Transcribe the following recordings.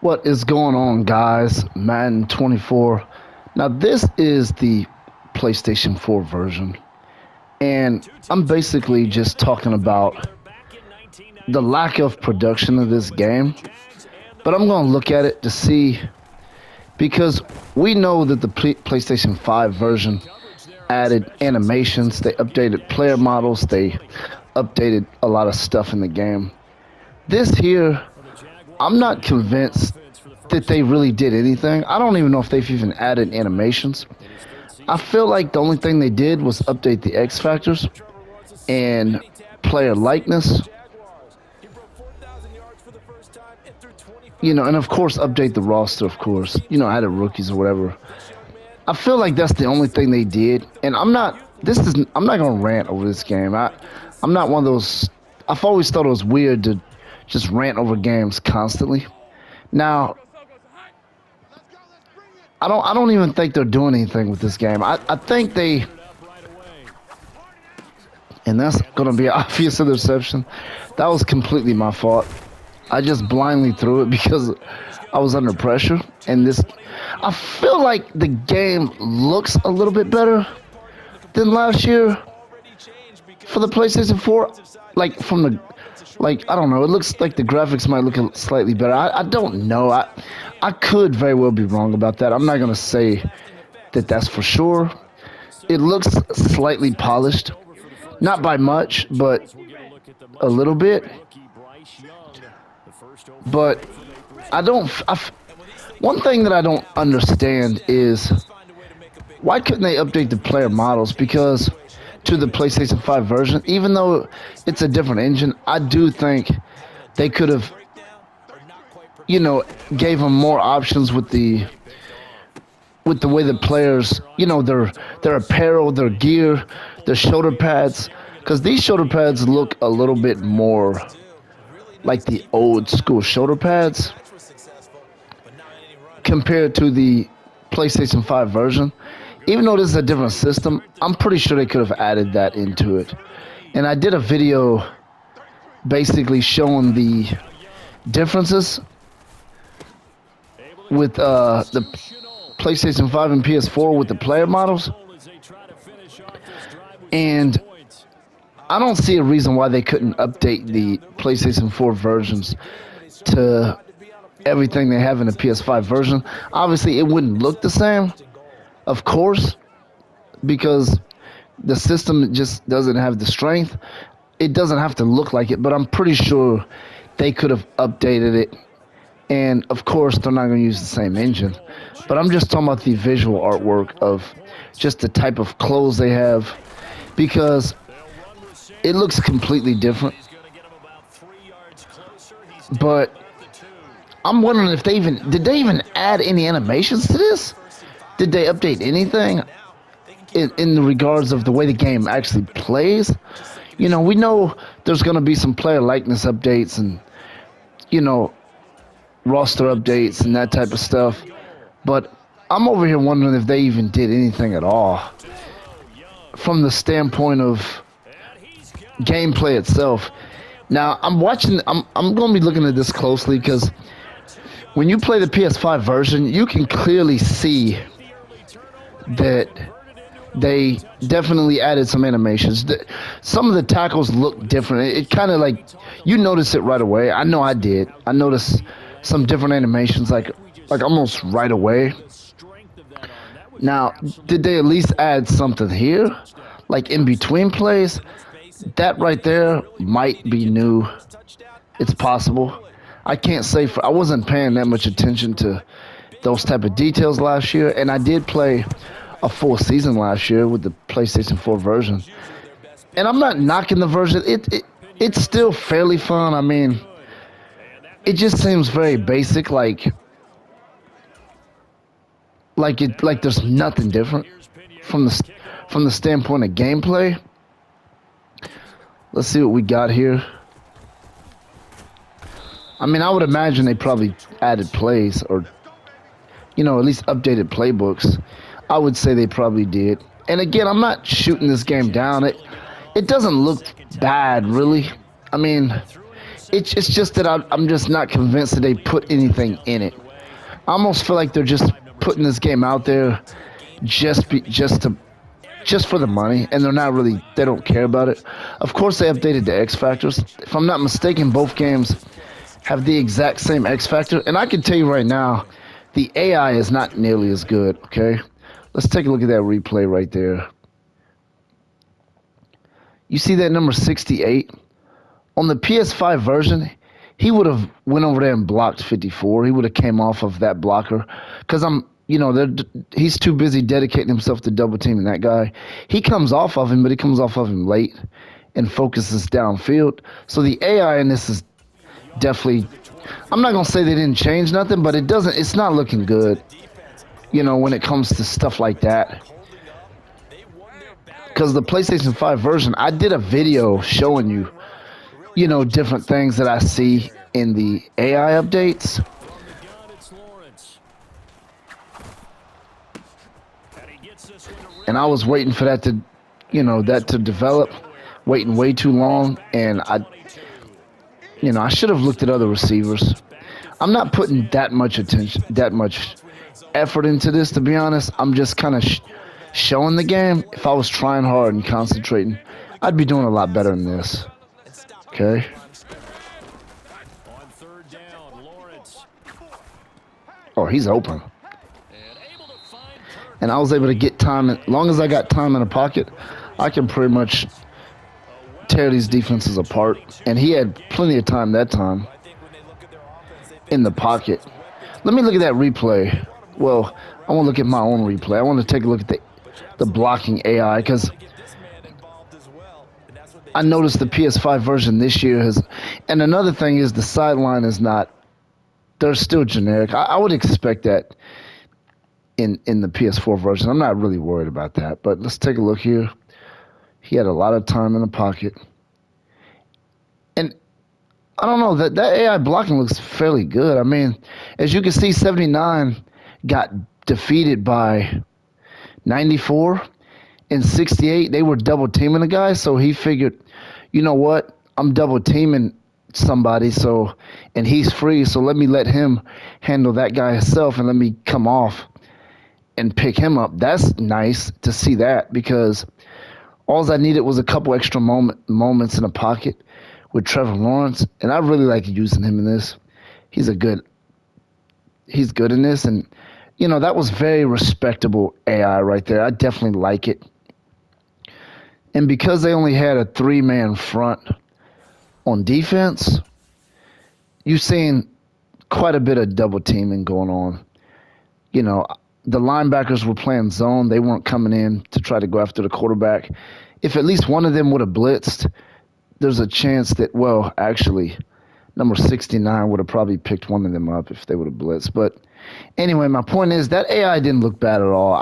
What is going on, guys? Madden 24. Now, this is the PlayStation 4 version, and I'm basically just talking about the lack of production of this game. But I'm going to look at it to see, because we know that the PlayStation 5 version added animations, they updated player models, they updated a lot of stuff in the game. This here, I'm not convinced that they really did anything. I don't even know if they've even added animations. I feel like the only thing they did was update the X factors and player likeness. And of course update the roster, of course. Added rookies or whatever. I feel like that's the only thing they did. And I'm not gonna rant over this game. I'm not one of those. I've always thought it was weird to just rant over games constantly. Now, I don't even think they're doing anything with this game. I think they, and that's gonna be an obvious interception. That was completely my fault. I just blindly threw it because I was under pressure. And I feel like the game looks a little bit better than last year for the PlayStation 4. Like I don't know. It looks like the graphics might look slightly better. I don't know. I could very well be wrong about that. I'm not gonna say that that's for sure. It looks slightly polished, not by much, but a little bit. But one thing that I don't understand is why couldn't they update the player models? Because to the PlayStation 5 version, even though it's a different engine, I do think they could have, gave them more options with the way the players, their apparel, their gear, their shoulder pads, because these shoulder pads look a little bit more like the old school shoulder pads compared to the PlayStation 5 version. Even though this is a different system, I'm pretty sure they could have added that into it. And I did a video basically showing the differences with the PlayStation 5 and PS4 with the player models. And I don't see a reason why they couldn't update the PlayStation 4 versions to everything they have in the PS5 version. Obviously, it wouldn't look the same, of course, because the system just doesn't have the strength. It doesn't have to look like it, but I'm pretty sure they could have updated it. And of course, they're not going to use the same engine. But I'm just talking about the visual artwork of just the type of clothes they have, because it looks completely different. But I'm wondering if did they even add any animations to this? Did they update anything in the regards of the way the game actually plays? We know there's going to be some player likeness updates and, roster updates and that type of stuff. But I'm over here wondering if they even did anything at all from the standpoint of gameplay itself. Now, I'm going to be looking at this closely, because when you play the PS5 version, you can clearly see that they definitely added some animations. Some of the tackles look different. It kind of like, you notice it right away. I know I did. I noticed some different animations like almost right away. Now, did they at least add something here? Like in between plays? That right there might be new. It's possible. I can't say I wasn't paying that much attention to those type of details last year, and I did play a full season last year with the PlayStation 4 version. And I'm not knocking the version. It's still fairly fun. I mean, it just seems very basic, like there's nothing different from the standpoint of gameplay. Let's see what we got here. I mean, I would imagine they probably added plays, or at least updated playbooks. I would say they probably did. And again, I'm not shooting this game down. It doesn't look bad, really. I mean, It's just that I'm just not convinced that they put anything in it. I almost feel like they're just putting this game out there just for the money, and they don't care about it. Of course, they updated the X factors. If I'm not mistaken, both games have the exact same X factor, and I can tell you right now, the AI is not nearly as good. Okay, let's take a look at that replay right there. You see that number 68 on the PS5 version? He would have went over there and blocked 54. He would have came off of that blocker because he's too busy dedicating himself to double teaming that guy. He comes off of him, but he comes off of him late and focuses downfield. So the AI in this is definitely, I'm not gonna say they didn't change nothing, but it's not looking good, when it comes to stuff like that. Because the PlayStation 5 version, I did a video showing you, different things that I see in the AI updates. And I was waiting for that to develop, waiting way too long, and I should have looked at other receivers. I'm not putting that much effort into this, to be honest. I'm just kind of showing the game. If I was trying hard and concentrating, I'd be doing a lot better than this. Okay. Oh, he's open. And I was able to get time. As long as I got time in the pocket, I can pretty much tear these defenses apart. And he had plenty of time that time in the pocket. Let me look at that replay. Well, I want to look at my own replay. I want to take a look at the blocking AI, because I noticed the PS5 version this year has. And another thing is the sideline is not. They're still generic. I would expect that in the PS4 version. I'm not really worried about that. But let's take a look here. He had a lot of time in the pocket. And I don't know, that AI blocking looks fairly good. I mean, as you can see, 79 got defeated by 94. In 68, they were double teaming the guy, so he figured, you know what? I'm double teaming somebody, and he's free, so let him handle that guy himself and let me come off and pick him up. That's nice to see that, because all I needed was a couple extra moments in the pocket with Trevor Lawrence, and I really like using him in this. He's good in this, and that was very respectable AI right there. I definitely like it. And because they only had a 3-man front on defense, you've seen quite a bit of double teaming going on. The linebackers were playing zone. They weren't coming in to try to go after the quarterback. If at least one of them would have blitzed, there's a chance that, well, actually, number 69 would have probably picked one of them up if they would have blitzed. But anyway, my point is that AI didn't look bad at all.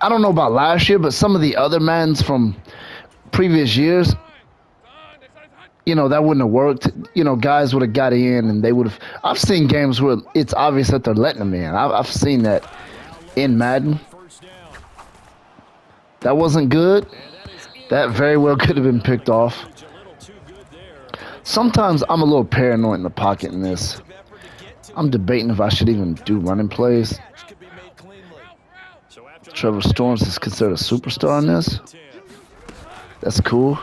I don't know about last year, but some of the other Maddens from previous years, that wouldn't have worked. Guys would have got in and they would have. I've seen games where it's obvious that they're letting them in. I've seen that in Madden. That wasn't good. That very well could have been picked off. Sometimes I'm a little paranoid in the pocket in this. I'm debating if I should even do running plays. Trevor Storms is considered a superstar in this. That's cool.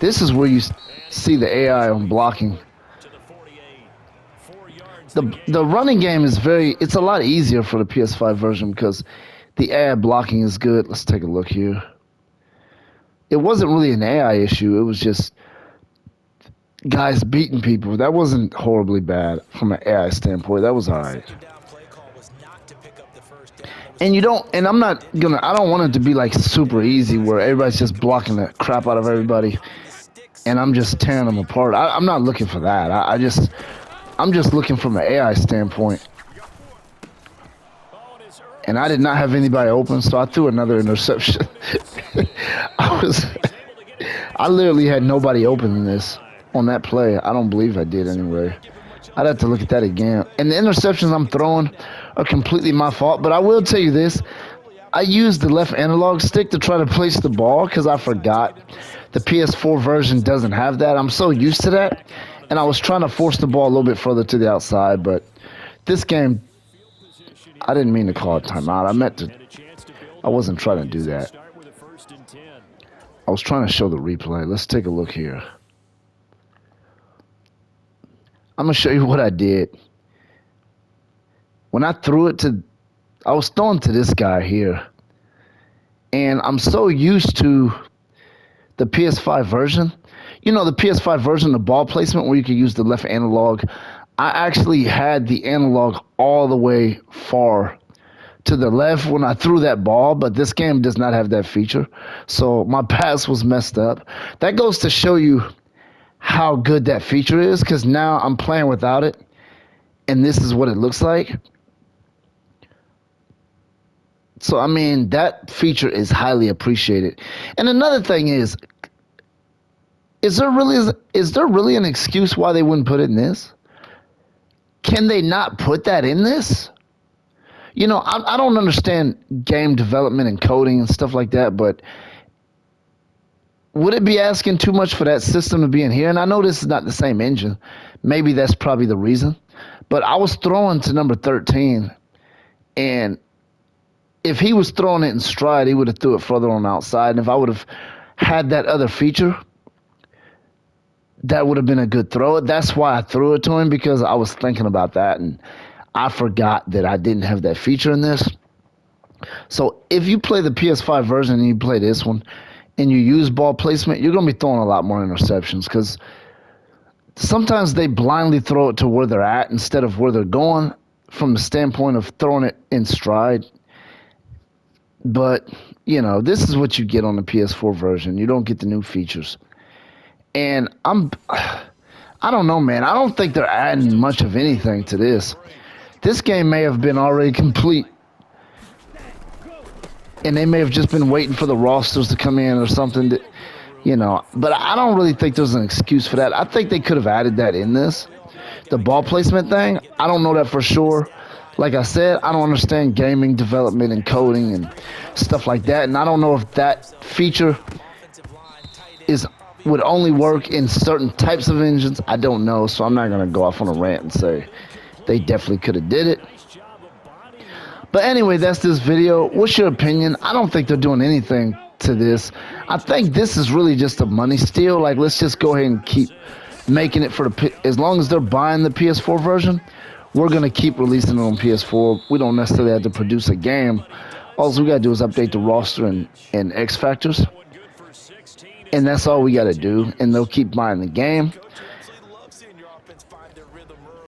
This is where you see the AI on blocking. The running game is it's a lot easier for the PS5 version because the AI blocking is good. Let's take a look here. It wasn't really an AI issue. It was just guys beating people. That wasn't horribly bad from an AI standpoint. That was all right. And I don't want it to be like super easy where everybody's just blocking the crap out of everybody and I'm just tearing them apart. I'm not looking for that. I'm just looking from an AI standpoint. And I did not have anybody open, so I threw another interception. I literally had nobody open in this on that play. I don't believe I did anyway. I'd have to look at that again. And the interceptions I'm throwing are completely my fault. But I will tell you this. I used the left analog stick to try to place the ball because I forgot The PS4 version doesn't have that. I'm so used to that, and I was trying to force the ball a little bit further to the outside, but this game, I didn't mean to call it timeout. I wasn't trying to do that. I was trying to show the replay. Let's take a look here. I'm going to show you what I did. When I threw it to, I was throwing to this guy here. And I'm so used to the PS5 version. You know, the PS5 version, the ball placement where you could use the left analog. I actually had the analog all the way far to the left when I threw that ball, but this game does not have that feature. So my pass was messed up. That goes to show you how good that feature is, because now I'm playing without it, and this is what it looks like. So, I mean, that feature is highly appreciated. And another thing is there really an excuse why they wouldn't put it in this? Can they not put that in this? You know, I don't understand game development and coding and stuff like that, but would it be asking too much for that system to be in here? And I know this is not the same engine. Maybe that's probably the reason. But I was throwing to number 13, and if he was throwing it in stride, he would have threw it further on the outside. And if I would have had that other feature, that would have been a good throw. That's why I threw it to him, because I was thinking about that, and I forgot that I didn't have that feature in this. So if you play the PS5 version and you play this one and you use ball placement, you're going to be throwing a lot more interceptions, because sometimes they blindly throw it to where they're at instead of where they're going from the standpoint of throwing it in stride. But, you know, this is what you get on the PS4 version. You don't get the new features. And I don't know, man. I don't think they're adding much of anything to this. This game may have been already complete, and they may have just been waiting for the rosters to come in or something, you know. But I don't really think there's an excuse for that. I think they could have added that in this. The ball placement thing, I don't know that for sure. Like I said, I don't understand gaming development and coding and stuff like that, and I don't know if that feature would only work in certain types of engines. I don't know, so I'm not going to go off on a rant and say they definitely could have did it. But anyway, that's this video. What's your opinion? I don't think they're doing anything to this. I think this is really just a money steal. Like, let's just go ahead and keep making it for as long as they're buying the PS4 version, we're going to keep releasing it on PS4. We don't necessarily have to produce a game. All we got to do is update the roster and X factors. And that's all we got to do. And they'll keep buying the game.